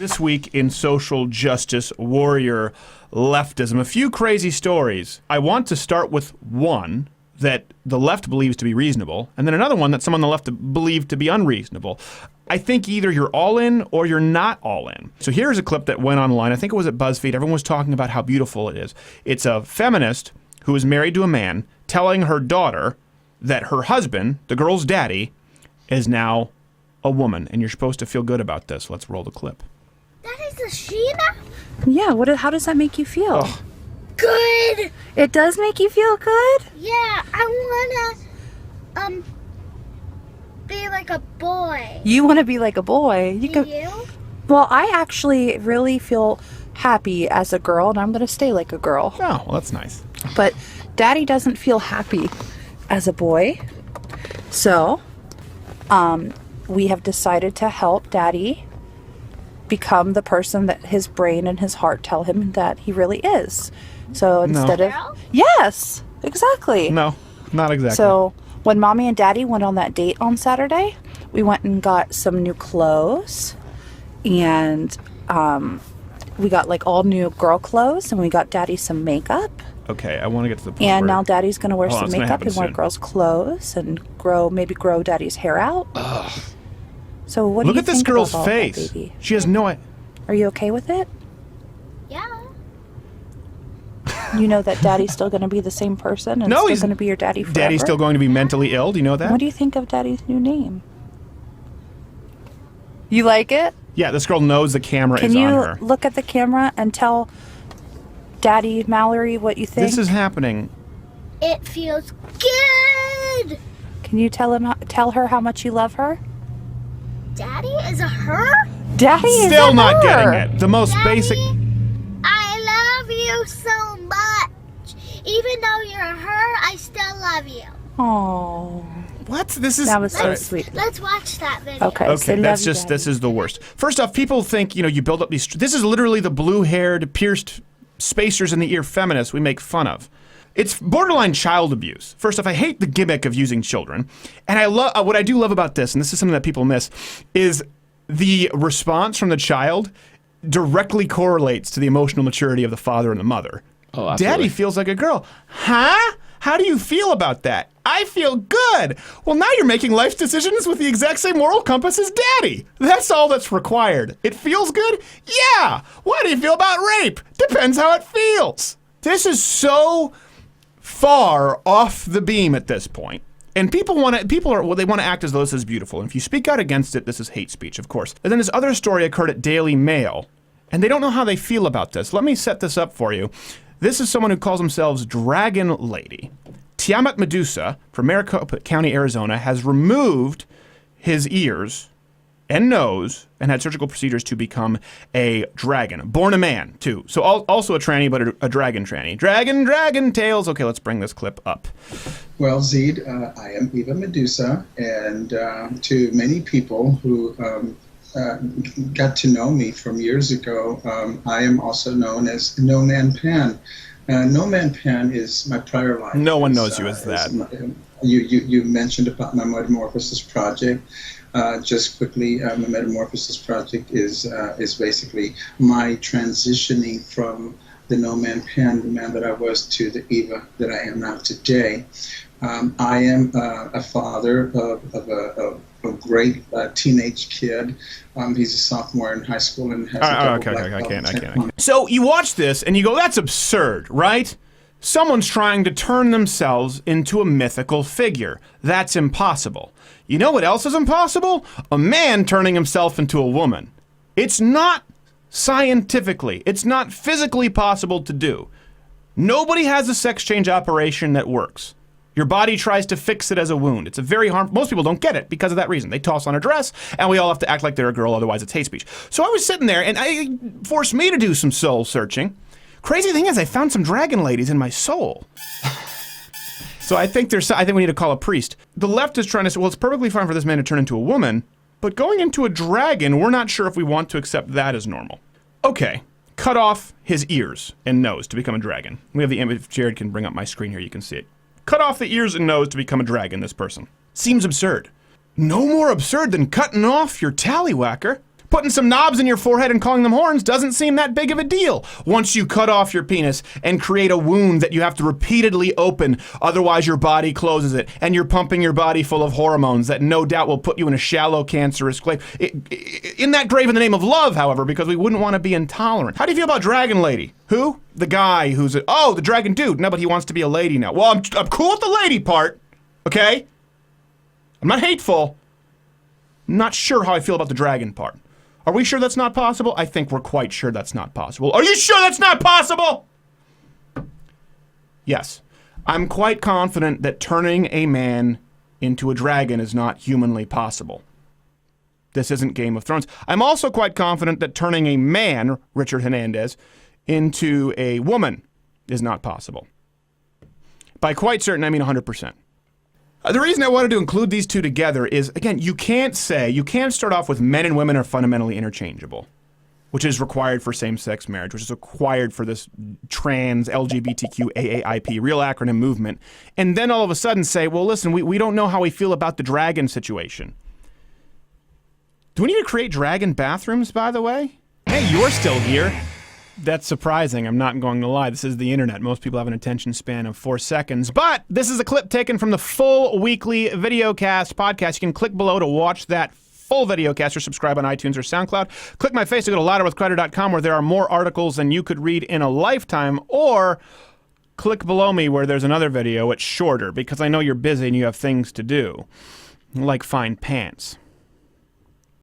This week in social justice warrior leftism, a few crazy stories. I want to start with one that the left believes to be reasonable, and then another one that some on the left believe to be unreasonable. I think either you're all in or you're not all in. So here's a clip that went online. I think it was at BuzzFeed. Everyone was talking about how beautiful it is. It's a feminist who is married to a man telling her daughter that her husband, the girl's daddy, is now a woman, and you're supposed to feel good about this. Let's roll the clip. That is a Sheena? Yeah, how does that make you feel? Oh. Good! It does make you feel good? Yeah, I wanna, be like a boy. You want to be like a boy. Do you? Well, I actually really feel happy as a girl, and I'm going to stay like a girl. Oh, well, that's nice. But Daddy doesn't feel happy as a boy. So, we have decided to help Daddy become the person that his brain and his heart tell him that he really is. So instead of... Yes, exactly. No, not exactly. So when Mommy and Daddy went on that date on Saturday, we went and got some new clothes, and we got like all new girl clothes, and we got Daddy some makeup. Okay, I want to get to the point And where... now Daddy's going to wear some it's gonna makeup happen and wear soon. girls' clothes and maybe grow Daddy's hair out. Ugh. So what Look do you at this think girl's about all that, face. baby? She has no... Are you okay with it? Yeah. You know that Daddy's still going to be the same person and No, still he's going to be your daddy forever? Daddy's still going to be mentally ill. Do you know that? What do you think of Daddy's new name? You like it? Yeah, this girl knows the camera Can is on you her. look at the camera and tell Daddy Mallory what you think? This is happening. It feels good! Can you tell her how much you love her? Daddy is a her? Daddy is Still a not her. getting it. The most Daddy, basic... I love you so much. Even though you're a her, I still love you. Oh, What? This is... that was so All right. sweet. Let's watch that video. Okay, Okay, say that's love you, just, Daddy. this is the worst. First off, people think, you build up these... This is literally the blue-haired, pierced spacers in the ear feminists we make fun of. It's borderline child abuse. First off, I hate the gimmick of using children. And I love what I do love about this, and this is something that people miss, is the response from the child directly correlates to the emotional maturity of the father and the mother. Oh, absolutely. Daddy feels like a girl. Huh? How do you feel about that? I feel good. Well, now you're making life decisions with the exact same moral compass as Daddy. That's all that's required. It feels good? Yeah. What do you feel about rape? Depends how it feels. This is so far off the beam at this point. And they want to act as though this is beautiful. And if you speak out against it, this is hate speech, of course. And then this other story occurred at Daily Mail, and they don't know how they feel about this. Let me set this up for you. This is someone who calls themselves Dragon Lady. Tiamat Medusa from Maricopa County, Arizona, has removed his ears and nose and had surgical procedures to become a dragon. Born a man, too. So also a tranny, but a dragon tranny. Dragon tails. Okay, let's bring this clip up. Well, Zeed, I am Eva Medusa, and to many people who got to know me from years ago, I am also known as No Man Pan. No Man Pan is my prior life. No one knows you as that. You mentioned about my Metamorphosis project. Just quickly, my Metamorphosis project is basically my transitioning from the No Man Pan, the man that I was, to the Eva that I am now today. I am a father of a great teenage kid. He's a sophomore in high school and has a double black belt. I can't. So you watch this and you go, that's absurd, right? Someone's trying to turn themselves into a mythical figure. That's impossible. You know what else is impossible? A man turning himself into a woman. It's not scientifically, it's not physically possible to do. Nobody has a sex change operation that works. Your body tries to fix it as a wound. It's a very harmful. Most people don't get it because of that reason. They toss on a dress, and we all have to act like they're a girl, otherwise it's hate speech. So I was sitting there, and it forced me to do some soul searching. Crazy thing is, I found some dragon ladies in my soul. So I think we need to call a priest. The left is trying to say, well, it's perfectly fine for this man to turn into a woman, but going into a dragon, we're not sure if we want to accept that as normal. Okay, cut off his ears and nose to become a dragon. We have the image. If Jared can bring up my screen here, you can see it. Cut off the ears and nose to become a dragon, this person. Seems absurd. No more absurd than cutting off your tallywhacker. Putting some knobs in your forehead and calling them horns doesn't seem that big of a deal. Once you cut off your penis and create a wound that you have to repeatedly open, otherwise your body closes it, and you're pumping your body full of hormones that no doubt will put you in a shallow, cancerous grave. In that grave in the name of love, however, because we wouldn't want to be intolerant. How do you feel about Dragon Lady? Who? The guy who's the Dragon Dude. No, but he wants to be a lady now. Well, I'm cool with the lady part, okay? I'm not hateful. I'm not sure how I feel about the dragon part. Are we sure that's not possible? I think we're quite sure that's not possible. Are you sure that's not possible? Yes. I'm quite confident that turning a man into a dragon is not humanly possible. This isn't Game of Thrones. I'm also quite confident that turning a man, Richard Hernandez, into a woman is not possible. By quite certain, I mean 100%. The reason I wanted to include these two together is, again, you can't start off with men and women are fundamentally interchangeable, which is required for same-sex marriage, which is required for this trans LGBTQ AAIP, real acronym movement, and then all of a sudden say, well, listen, we don't know how we feel about the dragon situation. Do we need to create dragon bathrooms, by the way? Hey, you're still here. That's surprising. I'm not going to lie. This is the internet. Most people have an attention span of 4 seconds. But this is a clip taken from the full weekly videocast podcast. You can click below to watch that full videocast or subscribe on iTunes or SoundCloud. Click my face to go to louderwithcrowder.com where there are more articles than you could read in a lifetime, or click below me where there's another video. It's shorter because I know you're busy and you have things to do, like find pants.